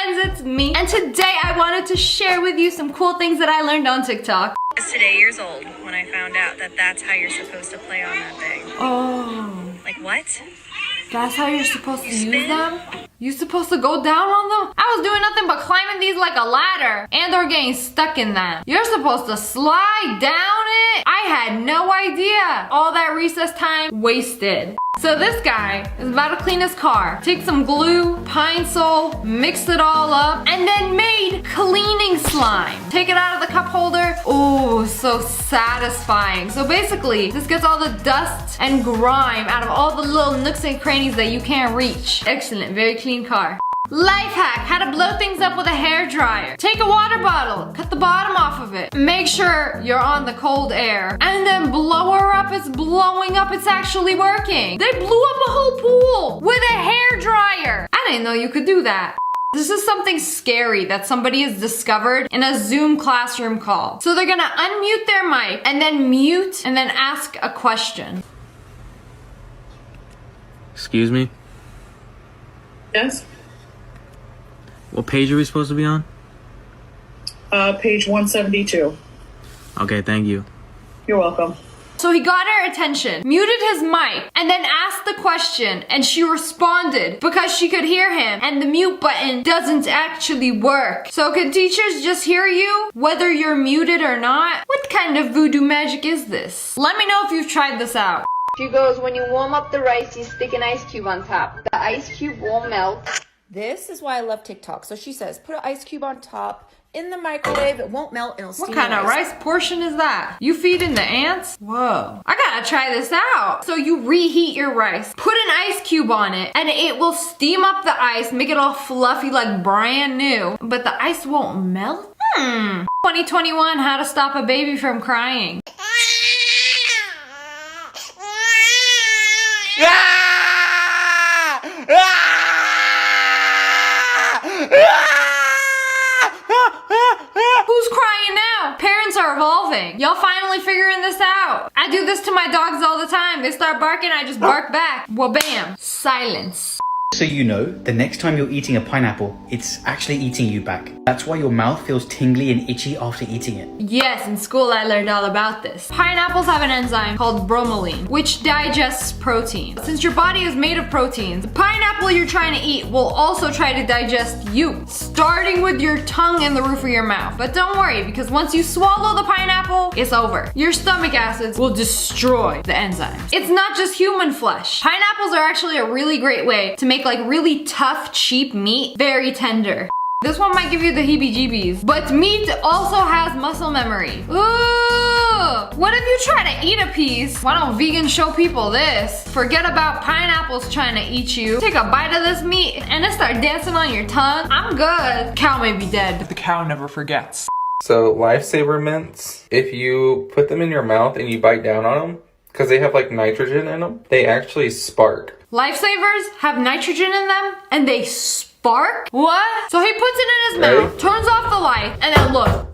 friends, it's me. And today I wanted to share with you some cool things that I learned on TikTok. I was today years old when I found out that that's how you're supposed to play on that thing. Oh. Like what? That's how you're supposed to use them? You're supposed to go down on them? I was doing nothing but climbing these like a ladder and or getting stuck in them. You're supposed to slide down it? I had no idea. All that recess time wasted. So this guy is about to clean his car. Take some glue, pine sol, mix it all up, and then made cleaning slime. Take it out of the cup holder. Oh, so satisfying. So basically, this gets all the dust and grime out of all the little nooks and crannies that you can't reach. Excellent, very clean car. Life hack, how to blow things up with a hair dryer. Take a water bottle, cut the bottom off of it. Make sure you're on the cold air. And then blow her up, it's blowing up, it's actually working. They blew up a whole pool with a hair dryer. I didn't know you could do that. This is something scary that somebody has discovered in a Zoom classroom call. So they're gonna unmute their mic and then mute and then ask a question. Excuse me? Yes. What page are we supposed to be on? Page 172. Okay, thank you. You're welcome. So he got her attention, muted his mic, and then asked the question, and she responded because she could hear him, and the mute button doesn't actually work. So can teachers just hear you, whether you're muted or not? What kind of voodoo magic is this? Let me know if you've tried this out. She goes, when you warm up the rice, you stick an ice cube on top. The ice cube won't melt. This is why I love TikTok. So she says, put an ice cube on top in the microwave. It won't melt. It'll steam. What kind of rice portion is that? You feeding the ants? Whoa. I gotta try this out. So you reheat your rice, put an ice cube on it, and it will steam up the ice, make it all fluffy like brand new, but the ice won't melt? 2021, how to stop a baby from crying. Who's crying now? Parents are evolving. Y'all finally figuring this out. I do this to my dogs all the time. They start barking, I just bark back. Well, bam. Silence. So you know, the next time you're eating a pineapple, it's actually eating you back. That's why your mouth feels tingly and itchy after eating it. Yes, in school I learned all about this. Pineapples have an enzyme called bromelain, which digests protein. Since your body is made of proteins, the pineapple you're trying to eat will also try to digest you, starting with your tongue and the roof of your mouth. But don't worry, because once you swallow the pineapple, it's over. Your stomach acids will destroy the enzymes. It's not just human flesh. Pineapples are actually a really great way to make like really tough, cheap meat very tender. This one might give you the heebie-jeebies, but meat also has muscle memory. Ooh! What if you try to eat a piece? Why don't vegans show people this? Forget about pineapples trying to eat you. Take a bite of this meat and it start dancing on your tongue. I'm good. Cow may be dead. But the cow never forgets. So lifesaver mints, if you put them in your mouth and you bite down on them, because they have like nitrogen in them, they actually spark. Lifesavers have nitrogen in them and they spark? What? So he puts it in his mouth, turns off the light, and then look.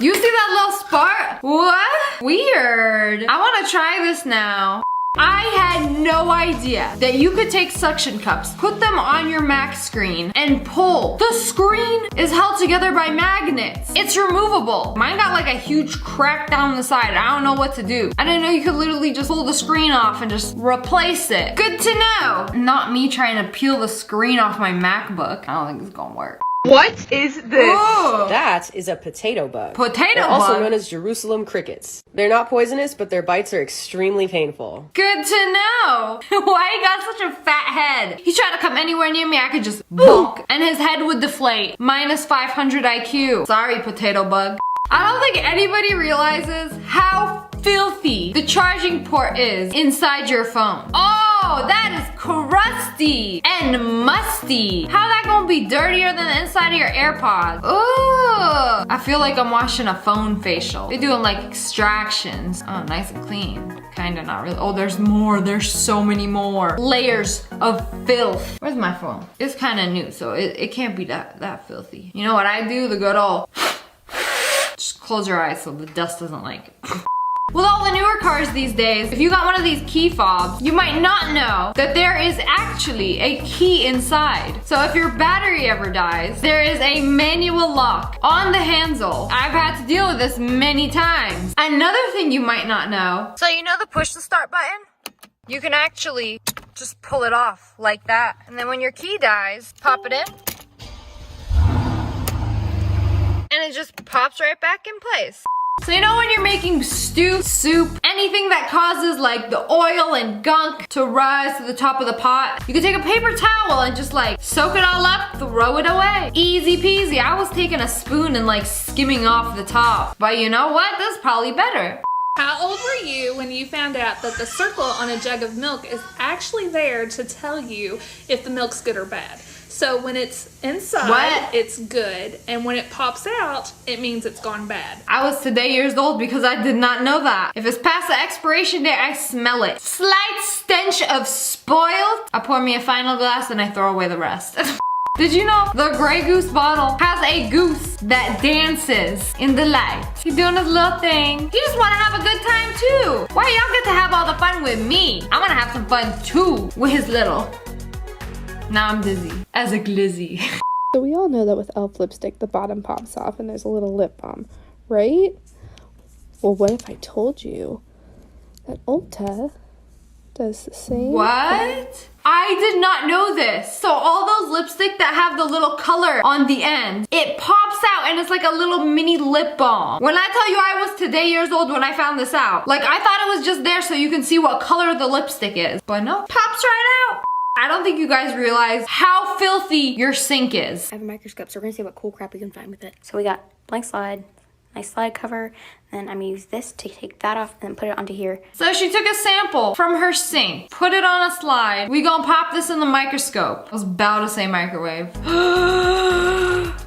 You see that little spark? What? Weird. I want to try this now. I had no idea that you could take suction cups, put them on your Mac screen, and pull. The screen is held together by magnets. It's removable. Mine got like a huge crack down the side. I don't know what to do. I didn't know you could literally just pull the screen off and just replace it. Good to know. Not me trying to peel the screen off my MacBook. I don't think it's gonna work. What is this? Ooh. That is a potato bug. Potato They're bug? also known as Jerusalem crickets. They're not poisonous, but their bites are extremely painful. Good to know. Why he got such a fat head? He tried to come anywhere near me, I could just bonk, and his head would deflate. Minus 500 IQ. Sorry, potato bug. I don't think anybody realizes how filthy the charging port is inside your phone. Oh, that is crusty and musty. How that gonna be dirtier than the inside of your AirPods? Ooh, I feel like I'm washing a phone facial. They're doing like extractions. Oh, nice and clean. Kinda, not really. Oh, there's more. There's so many more layers of filth. Where's my phone? It's kind of new, so it can't be that filthy. You know what I do? The good old just close your eyes so the dust doesn't like With all the newer cars these days, if you got one of these key fobs, you might not know that there is actually a key inside. So if your battery ever dies, there is a manual lock on the handle. I've had to deal with this many times. Another thing you might not know. So you know the push to start button? You can actually just pull it off like that. And then when your key dies, pop it in. And it just pops right back in place. So you know when you're making stew, soup, anything that causes like the oil and gunk to rise to the top of the pot, you can take a paper towel and just like soak it all up, throw it away. Easy peasy. I was taking a spoon and like skimming off the top. But you know what? That's probably better. How old were you when you found out that the circle on a jug of milk is actually there to tell you if the milk's good or bad? So when it's inside, it's good, and when it pops out, it means it's gone bad. I was today years old because I did not know that. If it's past the expiration date, I smell it. Slight stench of spoiled. I pour me a final glass and I throw away the rest. Did you know the Grey Goose bottle has a goose that dances in the light? He's doing his little thing. He just want to have a good time too. Why y'all get to have all the fun with me? I want to have some fun too with his little. Now I'm dizzy as a glizzy. So we all know that with e.l.f. lipstick, the bottom pops off and there's a little lip balm, right? Well, what if I told you that Ulta does the same? What? I did not know this. So all those lipstick that have the little color on the end, it pops out and it's like a little mini lip balm. When I tell you I was today years old when I found this out, like I thought it was just there so you can see what color the lipstick is. But no, pops right out. I don't think you guys realize how filthy your sink is. I have a microscope, so we're gonna see what cool crap we can find with it. So we got blank slide, nice slide cover, and I'm gonna use this to take that off and then put it onto here. So she took a sample from her sink, put it on a slide. We gonna pop this in the microscope. I was about to say microwave.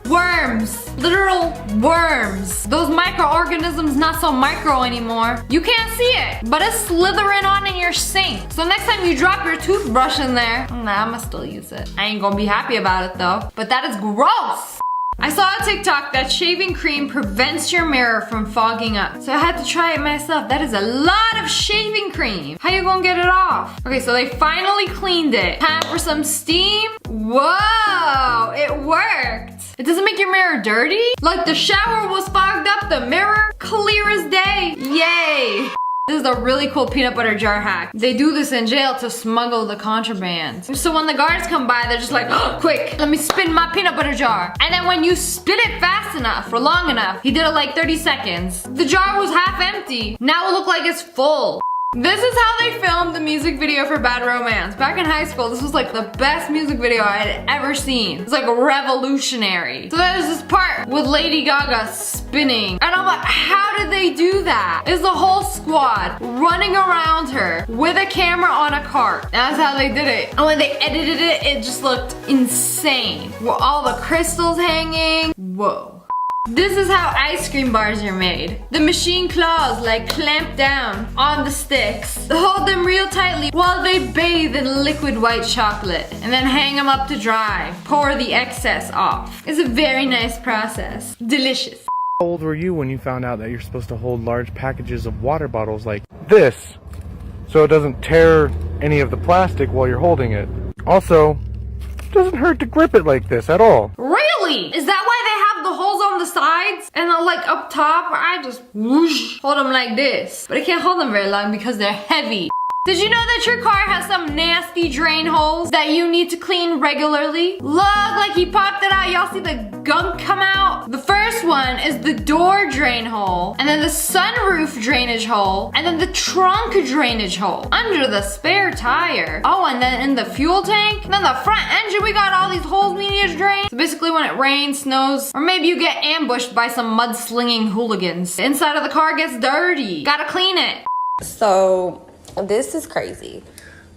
Worms, literal worms. Those microorganisms not so micro anymore. You can't see it, but it's slithering on in your sink. So next time you drop your toothbrush in there, nah, I'ma still use it. I ain't gonna be happy about it though, but that is gross. I saw a TikTok that shaving cream prevents your mirror from fogging up. So I had to try it myself. That is a lot of shaving cream. How you gonna get it off? Okay, so they finally cleaned it. Time for some steam. Whoa, it worked. It doesn't make your mirror dirty? Like the shower was fogged up, the mirror clear as day. Yay. This is a really cool peanut butter jar hack. They do this in jail to smuggle the contraband. So when the guards come by, they're just like, oh, quick, let me spin my peanut butter jar. And then when you spin it fast enough for long enough, he did it like 30 seconds. The jar was half empty. Now it looked like it's full. This is how they filmed the music video for Bad Romance. Back in high school, this was like the best music video I had ever seen. It's like revolutionary. So there's this part with Lady Gaga spinning. And I'm like, how did they do that? It's the whole squad running around her with a camera on a cart. That's how they did it. And when they edited it, it just looked insane. With all the crystals hanging. Whoa. This is how ice cream bars are made. The machine claws like clamp down on the sticks, hold them real tightly while they bathe in liquid white chocolate, and then hang them up to dry. Pour the excess off. It's a very nice process. Delicious. How old were you when you found out that you're supposed to hold large packages of water bottles like this, so it doesn't tear any of the plastic while you're holding it? Also, it doesn't hurt to grip it like this at all. Really? Is that why they have the holes on the sides and like up top? I just whoosh, hold them like this. But I can't hold them very long because they're heavy. Did you know that your car has some nasty drain holes that you need to clean regularly? Look, like he popped it out. Y'all see the gunk come out? The first one is the door drain hole, and then the sunroof drainage hole, and then the trunk drainage hole under the spare tire. Oh, and then in the fuel tank, and then the front engine, we got all these holes we need to drain. So basically when it rains, snows, or maybe you get ambushed by some mudslinging hooligans, the inside of the car gets dirty. Gotta clean it. So this is crazy.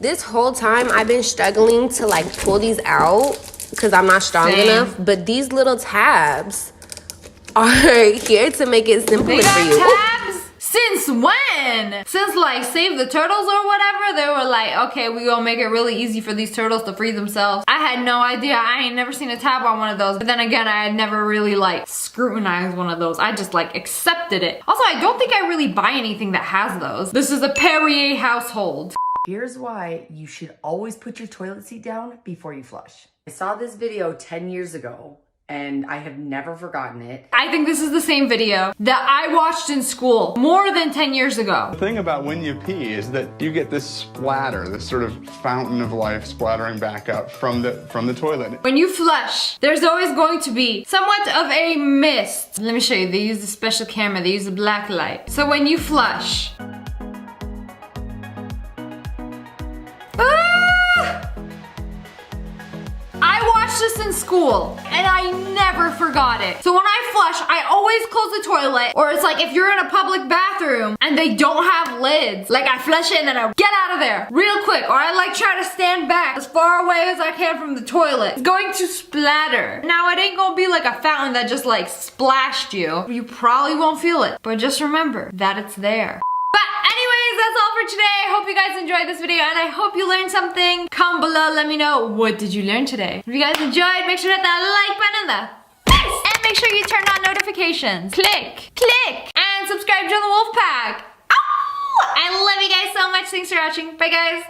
This whole time I've been struggling to like pull these out because I'm not strong enough, but these little tabs are here to make it simpler for you. Tabs? Since when? Since like Save the Turtles or whatever, they were like, okay, we gonna make it really easy for these turtles to free themselves. I had no idea. I ain't never seen a tab on one of those. But then again, I had never really like scrutinized one of those. I just like accepted it. Also, I don't think I really buy anything that has those. This is a Perrier household. Here's why you should always put your toilet seat down before you flush. I saw this video 10 years ago and I have never forgotten it. I think this is the same video that I watched in school more than 10 years ago. The thing about when you pee is that you get this splatter, this sort of fountain of life splattering back up from the toilet. When you flush, there's always going to be somewhat of a mist. Let me show you. They use a special camera. They use a black light. So when you flush, I watched this in school and I never forgot it. So when I flush, I always close the toilet, or it's like if you're in a public bathroom and they don't have lids, like I flush it and then I get out of there real quick, or I like try to stand back as far away as I can from the toilet. It's going to splatter. Now it ain't gonna be like a fountain that just like splashed you. You probably won't feel it, but just remember that it's there. Anyways, that's all for today. I hope you guys enjoyed this video and I hope you learned something. Comment below, let me know, what did you learn today? If you guys enjoyed, make sure to hit that like button in the face and make sure you turn on notifications. Click, and subscribe to the wolf pack. Ow! I love you guys so much. Thanks for watching. Bye guys.